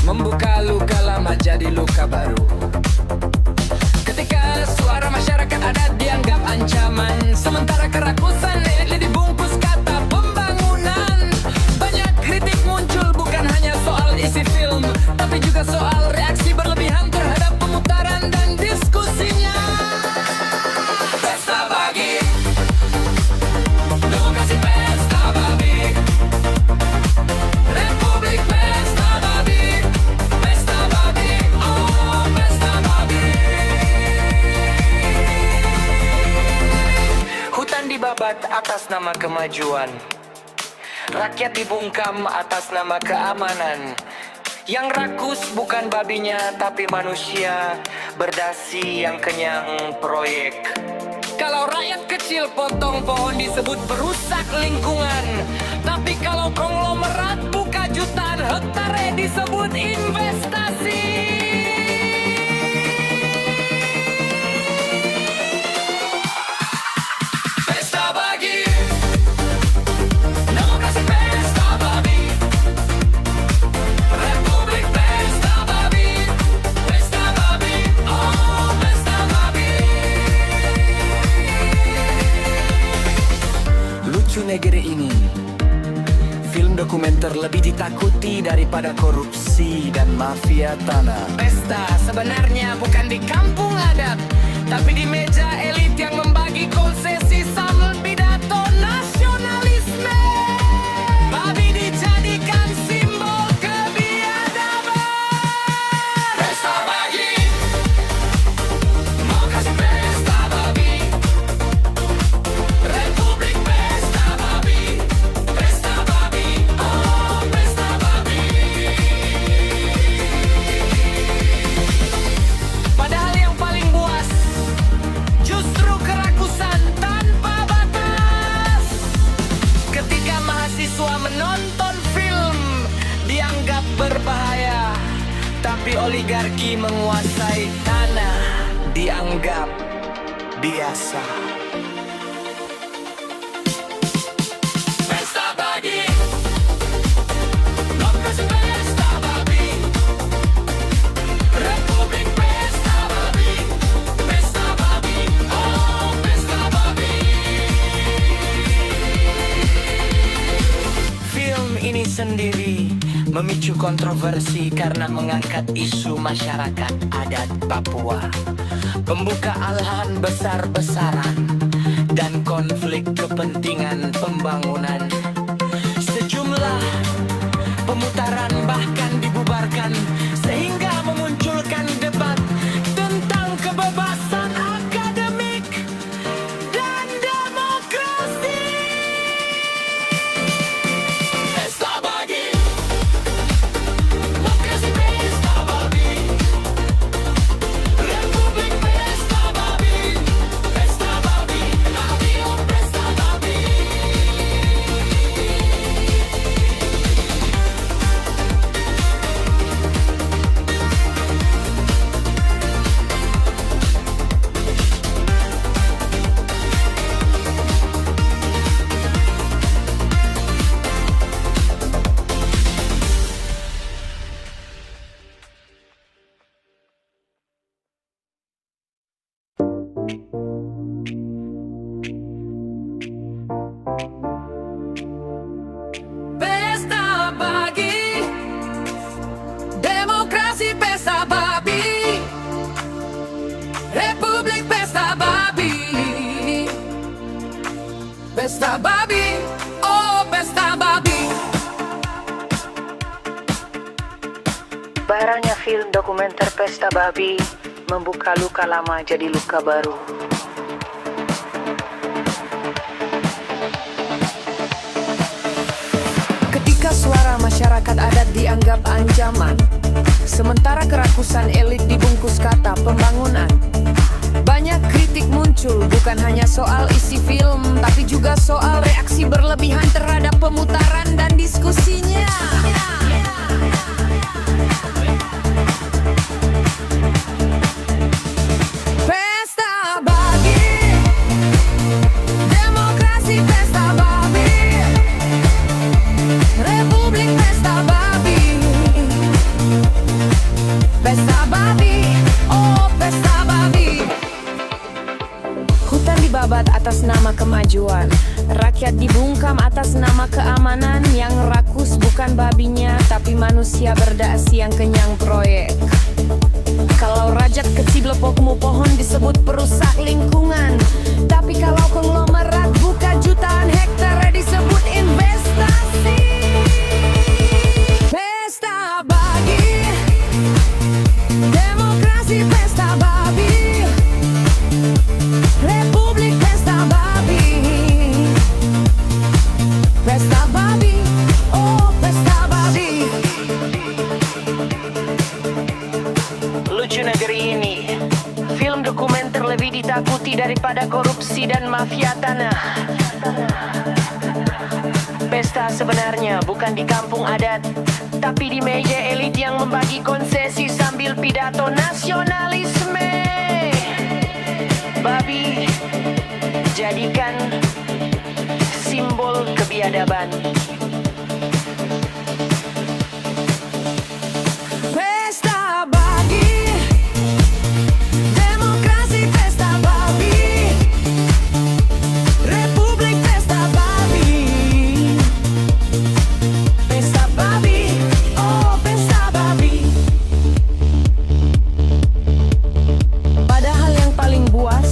membuka luka lama jadi luka baru. Ketika suara masyarakat adat dianggap ancaman, sementara kerakusan elit dibungkus kata pembangunan. Banyak kritik muncul bukan hanya soal isi film, tapi juga soal reaksi berlebihan terhadap pemutaran dan diskusinya. Pesta Bagi, demokrasi pesta babi, Republik pesta babi, pesta babi, oh pesta babi. Hutan dibabat atas nama kemajuan, rakyat dibungkam atas nama keamanan. Yang rakus bukan babinya tapi manusia berdasi yang kenyang proyek. Kalau rakyat kecil potong pohon disebut perusak lingkungan, tapi kalau konglomerat buka jutaan hektare disebut investasi. Pesta Bagi, demokrasi pesta babi, Republik pesta babi, pesta babi, oh pesta babi. Lucu negeri ini, film dokumenter lebih ditakuti daripada korupsi dan mafia tanah. Pesta sebenarnya bukan di kampung adat, tapi di meja elit yang membagi konsesi sambil pidato nasionalisme. Babi dijadikan simbol kebiadaban. Pesta Bagi, demokrasi pesta babi, Republik pesta babi, pesta babi, oh pesta babi. Padahal yang paling buas justru kerakusan tanpa batas. Ketika mahasiswa menonton film dianggap berbahaya, tapi oligarki menguasai tanah dianggap biasa. Pesta Bagi, demokrasi pesta babi, Republik pesta babi, pesta babi, oh pesta babi. Film ini sendiri memicu kontroversi karena mengangkat isu masyarakat adat Papua, pembukaan lahan besar-besaran, dan konflik kepentingan pembangunan. Sejumlah pemutaran bahkan dibubarkan sehingga memunculkan debat tentang kebebasan akademik dan demokrasi. Pesta Bagi, demokrasi pesta babi, Republik pesta babi, pesta babi, radio pesta babi. Pesta Bagi, demokrasi pesta babi, Republik pesta babi, pesta babi, oh pesta babi. Barangnya film dokumenter Pesta Babi membuka luka lama jadi luka baru. Ketika suara masyarakat adat dianggap ancaman, sementara kerakusan elit dibungkus kata pembangunan. Banyak kritik muncul bukan hanya soal isi film, tapi juga soal reaksi berlebihan terhadap pemutaran dan diskusinya. Pesta Bagi, demokrasi pesta babi, Republik pesta babi, kemajuan. Rakyat dibungkam atas nama keamanan. Yang rakus bukan babinya, tapi manusia berdasi yang kenyang proyek. Kalau rajat kecil lepokmu pohon disebut perusak lingkungan. Tapi kalau konglomerat buka jutaan hektar disebut investasi. Pesta bagi demokrasi, pesta babi, republik pesta babi, pesta babi, oh pesta babi. Lucu negeri ini, film dokumenter lebih ditakuti daripada korupsi dan mafia tanah. Pesta sebenarnya bukan di kampung adat, tapi di meja elit yang membagi konsesi sambil pidato nasionalisme. Babi jadikan simbol kebiadaban. Pesta bagi demokrasi, pesta babi, republik pesta babi, pesta babi, oh pesta babi. Padahal yang paling buas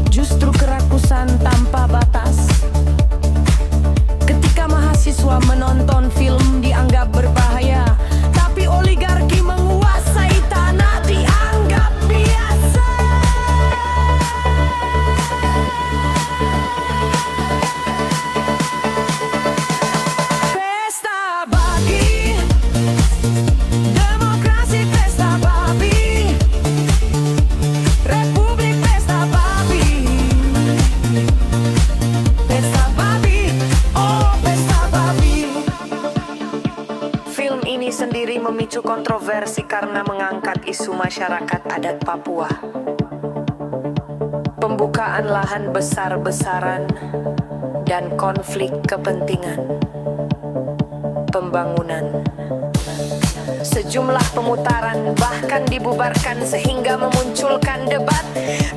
justru kerakusan tanpa batas. Ketika mahasiswa menonton film dianggap berbahaya, tapi oligarki menguasai tanah dianggap biasa. Pesta bagi demokrasi, pesta babi, republik pesta babi, pesta babi, oh pesta babi. Film ini sendiri memicu kontroversi karena mengangkat isu masyarakat adat Papua. Pembukaan lahan besar-besaran dan konflik kepentingan. Pembangunan. Sejumlah pemutaran bahkan dibubarkan sehingga memunculkan debat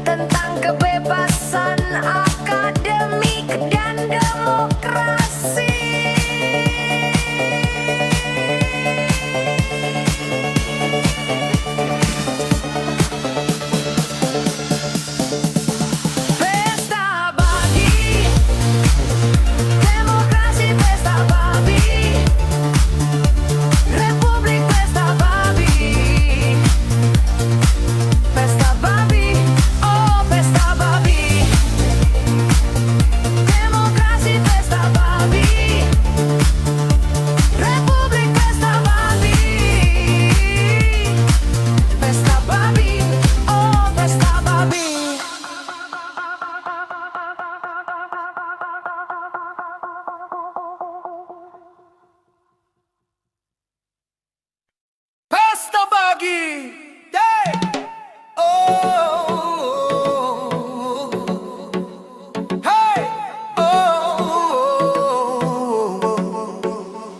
tentang kebebasan akademik dan demokrasi. Pesta bagi demokrasi, pesta babi, republik pesta babi, pesta babi, oh pesta babi, demokrasi pesta babi, republik pesta babi, pesta babi, oh pesta babi. Pesta bagi, yeah. Oh, hey,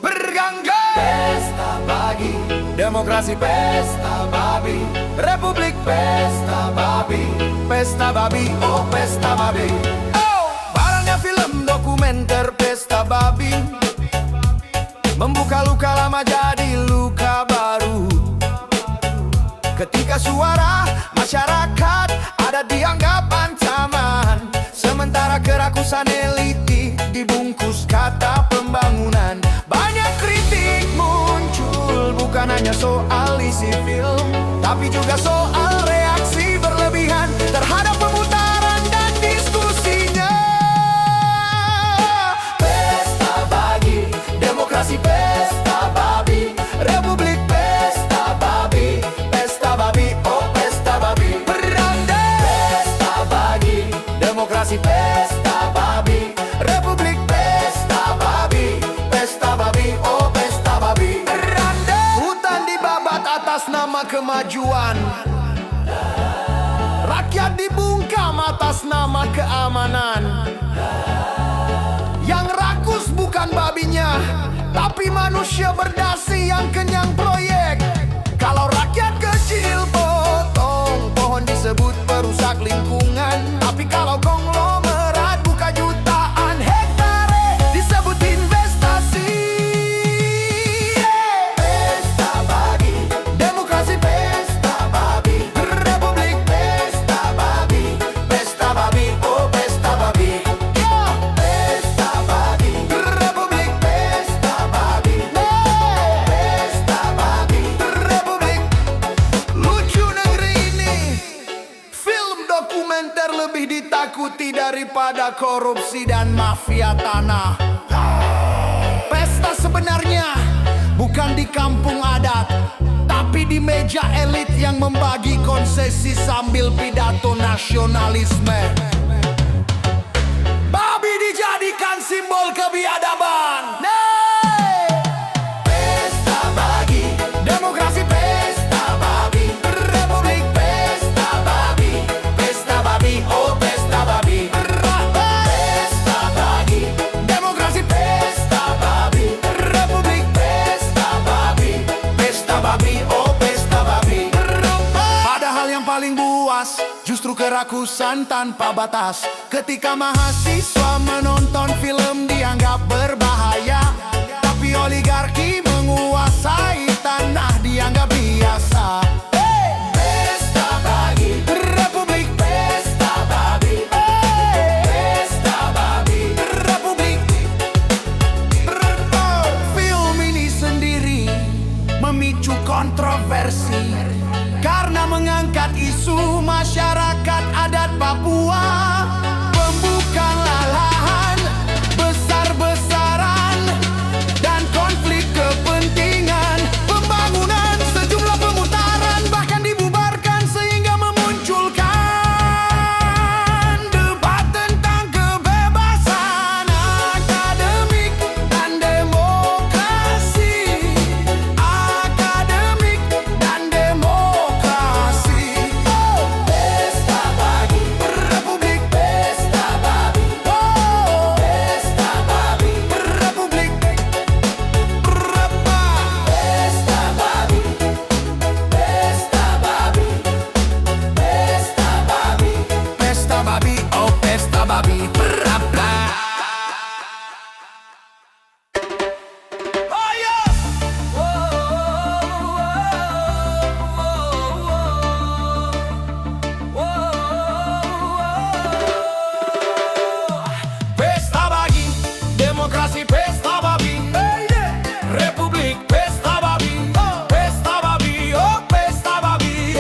bergangga. Pesta bagi, demokrasi pesta babi, republik pesta babi, pesta babi, oh pesta babi. Oh, barangnya film dokumenter pesta babi, membuka luka lama jadi luka baru. Ketika suara masyarakat ada dianggap ancaman, sementara kerakusan elit dibungkus kata pembangunan. Banyak kritik muncul, bukan hanya soal isi film, tapi juga soal reaksi berlebihan terhadap pemutaran dan diskusinya. Pesta bagi, demokrasi pesta babi, republik pesta babi, pesta babi, oh pesta babi. Beranda. Pesta bagi, demokrasi pesta babi, republik pesta babi, pesta babi, oh pesta babi. Beranda. Hutan dibabat atas nama kemajuan, rakyat dibungkam atas nama keamanan. Yang rakus bukan babinya, tapi manusia berdasi yang kenyang proyek. Kalau rakyat kecil potong pohon disebut perusak lingkungan, tapi kalau konglomerat buka jutaan daripada korupsi dan mafia tanah. Pesta sebenarnya bukan di kampung adat, tapi di meja elit yang membagi konsesi sambil pidato nasionalisme. Babi dijadikan simbol kebiadaban. Pesta bagi, demokrasi pesta babi, republik pesta babi, pesta babi, oh pesta babi. Pesta bagi, demokrasi pesta babi, republik pesta babi, pesta babi, oh pesta babi. Padahal yang paling buas justru kerakusan tanpa batas. Ketika mahasiswa menonton film dianggap berbahaya, tapi oligarki menguasai tanah dianggap biasa. Pesta bagi, republik pesta babi, pesta babi, republik. Film ini sendiri memicu kontroversi karena mengangkat isu masyarakat adat Papua. Pembukaan lahan besar-besaran dan konflik kepentingan, pembangunan sejumlah pemutaran bahkan dibubarkan sehingga memunculkan debat tentang kebebasan akademik dan demokrasi. Akademik dan demokrasi. Pesta bagi, republik pesta babi. Pesta babi, republik. Pesta babi, pesta babi, pesta babi, pesta babi, oh pesta babi. Pesta bagi, demokrasi pesta babi, republik pesta babi, pesta babi, oh pesta babi.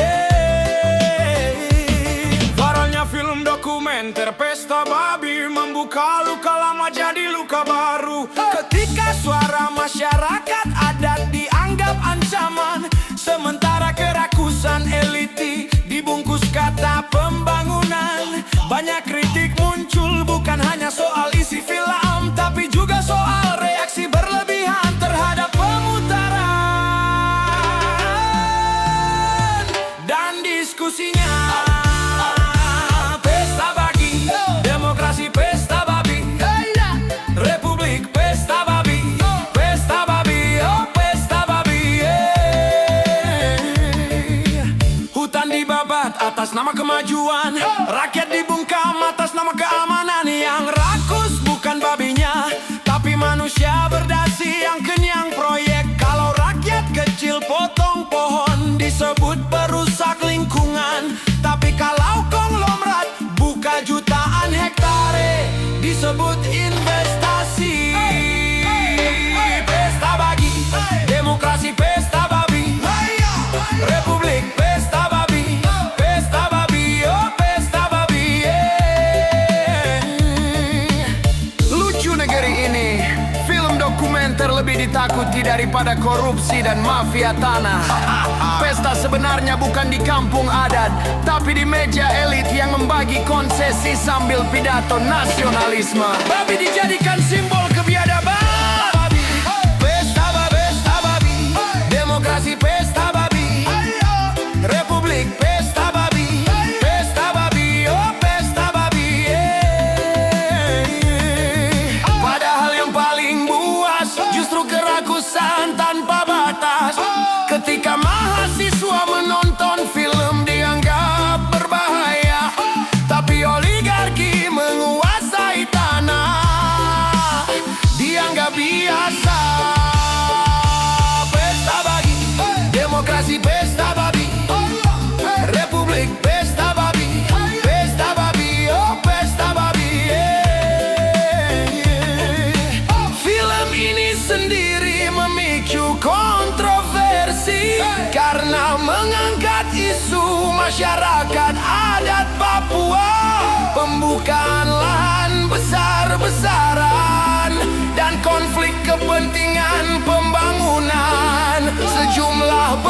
Viralnya film dokumenter Pesta Babi membuka luka lama jadi luka baru. Ketika suara masyarakat adat dianggap ancaman, sementara kerakusan eliti dibungkus kata pembangunan. Banyak kritik muncul bukan hanya soal isi film, tapi juga soal reaksi berlebihan terhadap pemutaran dan diskusinya. Pesta bagi, demokrasi pesta babi, republik pesta babi, pesta babi, oh pesta babi. Hutan dibabat atas nama kemajuan, rakyat dibungkam atas nama keamanan. Yang rakus bukan babinya, tapi manusia berdasi yang kenyang proyek. Kalau rakyat kecil potong pohon disebut perusak lingkungan, tapi kalau konglomerat buka jutaan hektare disebut investasi. Pesta bagi, demokrasi pesta babi, republik pesta babi, pesta babi, oh pesta babi. Lucu negeri ini, film dokumenter lebih ditakuti daripada korupsi dan mafia tanah. Pesta sebenarnya bukan di kampung adat, tapi di meja elit yang membagi konsesi sambil pidato nasionalisme. Babi dijadikan simbol kebiadaban. Pesta babi, pesta babi, demokrasi pesta babi, republik pesta babi, pesta babi, oh pesta babi. Padahal yang paling buas justru kerakusan tanpa batas. Ketika mahasiswa menonton film dianggap berbahaya, tapi oligarki menguasai tanah dianggap biasa. Pesta bagi, demokrasi pesta babi, republik pesta babi, pesta babi, oh pesta babi. Film ini sendiri memicu kontroversi bersih karena mengangkat isu masyarakat adat Papua. Pembukaan lahan besar-besaran dan konflik kepentingan pembangunan. Sejumlah